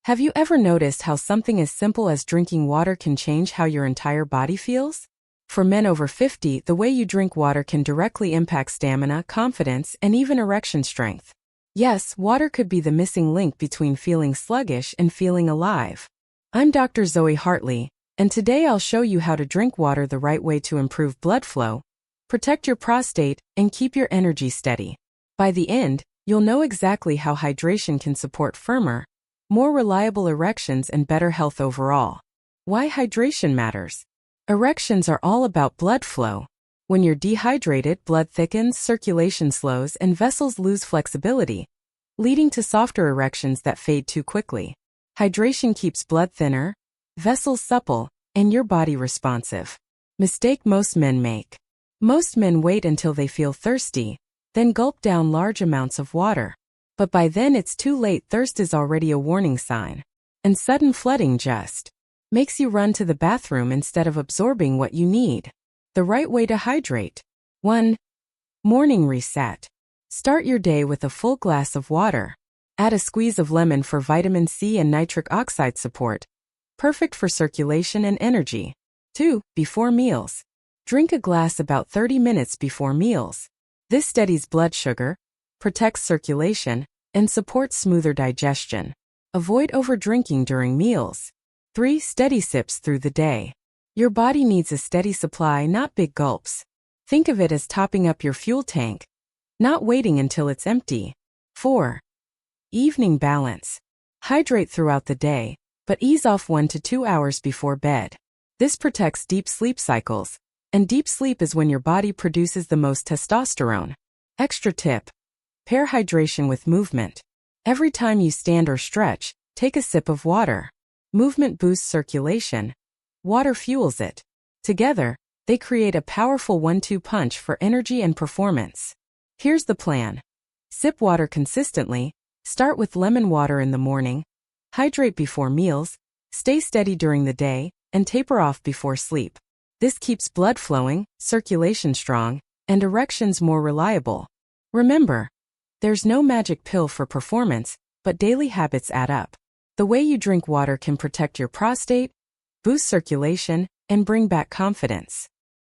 Have you ever noticed how something as simple as drinking water can change how your entire body feels? For men over 50, the way you drink water can directly impact stamina, confidence, and even erection strength. Yes, water could be the missing link between feeling sluggish and feeling alive. I'm Dr. Zoe Hartley, and today I'll show you how to drink water the right way to improve blood flow, protect your prostate, and keep your energy steady. By the end, you'll know exactly how hydration can support firmer, more reliable erections and better health overall. Why hydration matters. Erections are all about blood flow. When you're dehydrated, blood thickens, circulation slows, and vessels lose flexibility, leading to softer erections that fade too quickly. Hydration keeps blood thinner, vessels supple, and your body responsive. Mistake most men make. Most men wait until they feel thirsty, then gulp down large amounts of water. But by then it's too late. Thirst is already a warning sign. And sudden flooding just makes you run to the bathroom instead of absorbing what you need. The right way to hydrate. 1. Morning reset. Start your day with a full glass of water. Add a squeeze of lemon for vitamin C and nitric oxide support. Perfect for circulation and energy. 2. Before meals. Drink a glass about 30 minutes before meals. This steadies blood sugar, protects circulation, and supports smoother digestion. Avoid overdrinking during meals. 3. Steady sips through the day. Your body needs a steady supply, not big gulps. Think of it as topping up your fuel tank, not waiting until it's empty. 4. Evening balance. Hydrate throughout the day, but ease off 1 to 2 hours before bed. This protects deep sleep cycles, and deep sleep is when your body produces the most testosterone. Extra tip. Pair hydration with movement. Every time you stand or stretch, take a sip of water. Movement boosts circulation. Water fuels it. Together, they create a powerful 1-2 punch for energy and performance. Here's the plan. Sip water consistently. Start with lemon water in the morning. Hydrate before meals. Stay steady during the day, and taper off before sleep. This keeps blood flowing, circulation strong, and erections more reliable. Remember, there's no magic pill for performance, but daily habits add up. The way you drink water can protect your prostate, boost circulation, and bring back confidence.